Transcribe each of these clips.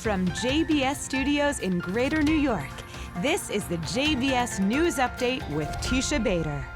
From JBS Studios in Greater New York, this is the JBS News Update with Teisha Bader.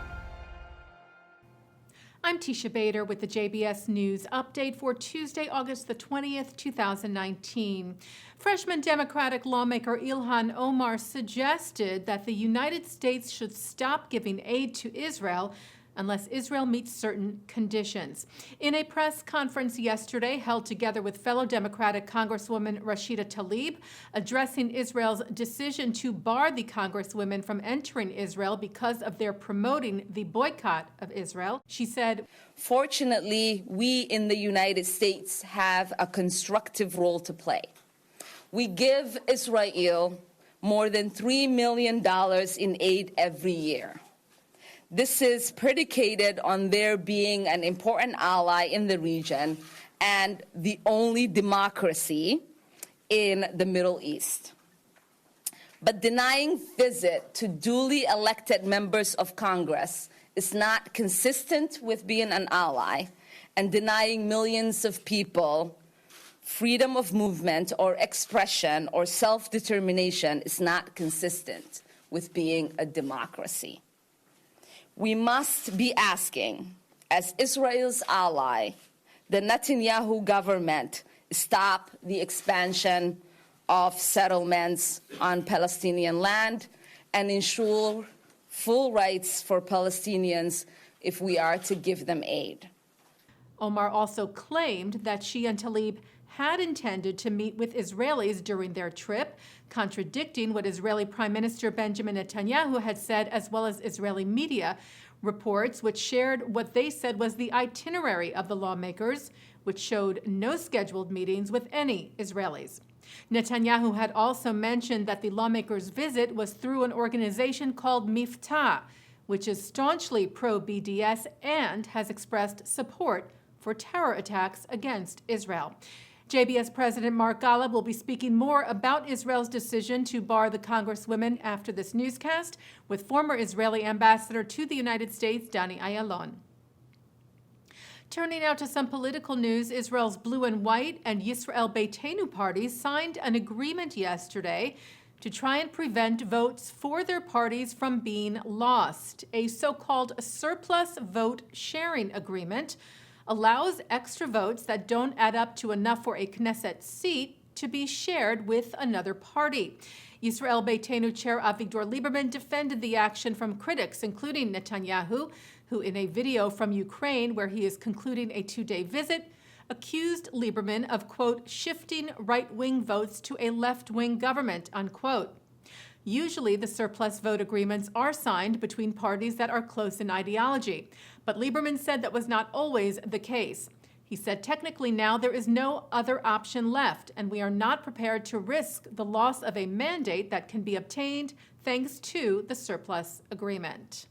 I'm Teisha Bader with the JBS News Update for Tuesday, August the 20th, 2019. Freshman Democratic lawmaker Ilhan Omar suggested that the United States should stop giving aid to Israel unless Israel meets certain conditions. In a press conference yesterday held together with fellow Democratic Congresswoman Rashida Tlaib, addressing Israel's decision to bar the Congresswomen from entering Israel because of their promoting the boycott of Israel, she said, "Fortunately, we in the United States have a constructive role to play. We give Israel more than $3 million in aid every year. This is predicated on their being an important ally in the region and the only democracy in the Middle East. But denying visit to duly elected members of Congress is not consistent with being an ally, and denying millions of people freedom of movement or expression or self-determination is not consistent with being a democracy. We must be asking, as Israel's ally, the Netanyahu government stop the expansion of settlements on Palestinian land and ensure full rights for Palestinians if we are to give them aid." Omar also claimed that she and Tlaib had intended to meet with Israelis during their trip, contradicting what Israeli Prime Minister Benjamin Netanyahu had said, as well as Israeli media reports, which shared what they said was the itinerary of the lawmakers, which showed no scheduled meetings with any Israelis. Netanyahu had also mentioned that the lawmakers' visit was through an organization called Miftah, which is staunchly pro-BDS and has expressed support for terror attacks against Israel. JBS President Mark Golub will be speaking more about Israel's decision to bar the Congresswomen after this newscast with former Israeli ambassador to the United States, Danny Ayalon. Turning now to some political news, Israel's Blue and White and Yisrael Beitenu parties signed an agreement yesterday to try and prevent votes for their parties from being lost. A so-called surplus vote sharing agreement allows extra votes that don't add up to enough for a Knesset seat to be shared with another party. Yisrael Beitenu chair Avigdor Lieberman defended the action from critics, including Netanyahu, who in a video from Ukraine where he is concluding a two-day visit, accused Lieberman of, quote, shifting right-wing votes to a left-wing government, unquote. Usually, the surplus vote agreements are signed between parties that are close in ideology, but Lieberman said that was not always the case. He said, technically now there is no other option left, and we are not prepared to risk the loss of a mandate that can be obtained thanks to the surplus agreement.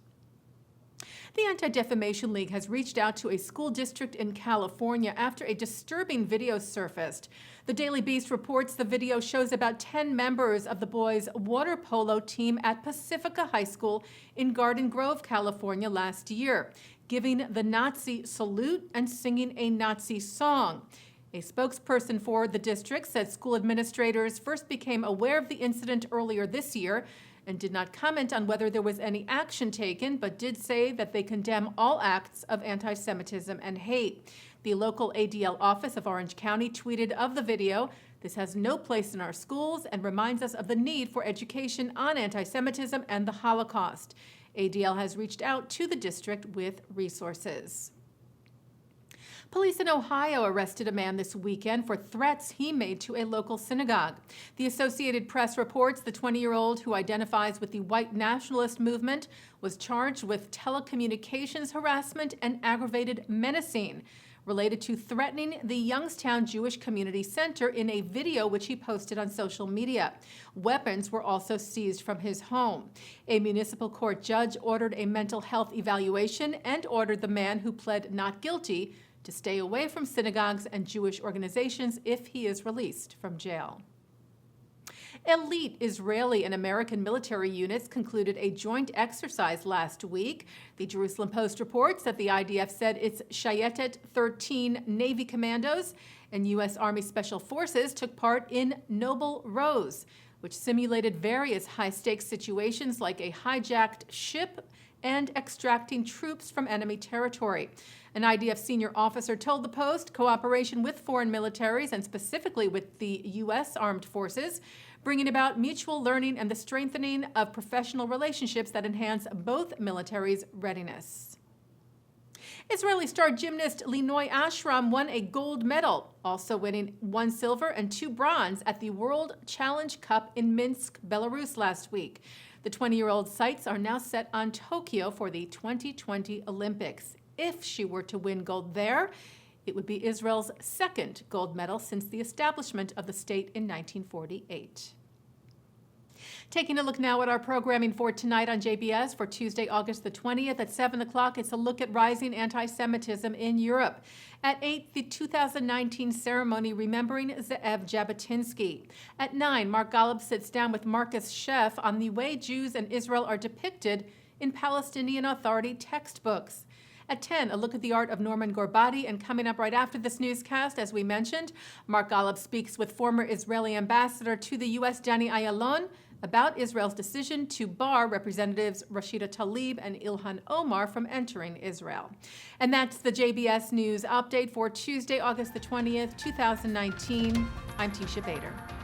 The Anti-Defamation League has reached out to a school district in California after a disturbing video surfaced. The Daily Beast reports the video shows about 10 members of the boys' water polo team at Pacifica High School in Garden Grove, California last year, giving the Nazi salute and singing a Nazi song. A spokesperson for the district said school administrators first became aware of the incident earlier this year and did not comment on whether there was any action taken, but did say that they condemn all acts of anti-Semitism and hate. The local ADL office of Orange County tweeted of the video, "This has no place in our schools and reminds us of the need for education on anti-Semitism and the Holocaust." ADL has reached out to the district with resources. Police in Ohio arrested a man this weekend for threats he made to a local synagogue. The Associated Press reports the 20-year-old, who identifies with the white nationalist movement, was charged with telecommunications harassment and aggravated menacing related to threatening the Youngstown Jewish Community Center in a video which he posted on social media. Weapons were also seized from his home. A municipal court judge ordered a mental health evaluation and ordered the man, who pled not guilty, to stay away from synagogues and Jewish organizations if he is released from jail. Elite Israeli and American military units concluded a joint exercise last week. The Jerusalem Post reports that the IDF said its Shayetet 13 Navy commandos and U.S. Army Special Forces took part in Noble Rose, which simulated various high-stakes situations like a hijacked ship and extracting troops from enemy territory. An IDF senior officer told the Post cooperation with foreign militaries, and specifically with the U.S. Armed Forces, bringing about mutual learning and the strengthening of professional relationships that enhance both militaries' readiness. Israeli star gymnast Linoy Ashram won a gold medal, also winning 1 silver and 2 bronze at the World Challenge Cup in Minsk, Belarus last week. The 20-year-old's sights are now set on Tokyo for the 2020 Olympics. If she were to win gold there, it would be Israel's second gold medal since the establishment of the state in 1948. Taking a look now at our programming for tonight on JBS for Tuesday, August the 20th at 7 o'clock, it's a look at rising anti-Semitism in Europe. At 8, the 2019 ceremony remembering Ze'ev Jabotinsky. At 9, Mark Golub sits down with Marcus Sheff on the way Jews and Israel are depicted in Palestinian Authority textbooks. At 10, a look at the art of Norman Gorbati, and coming up right after this newscast, as we mentioned, Mark Golub speaks with former Israeli ambassador to the U.S., Danny Ayalon, about Israel's decision to bar Representatives Rashida Tlaib and Ilhan Omar from entering Israel. And that's the JBS News Update for Tuesday, August the 20th, 2019. I'm Teisha Bader.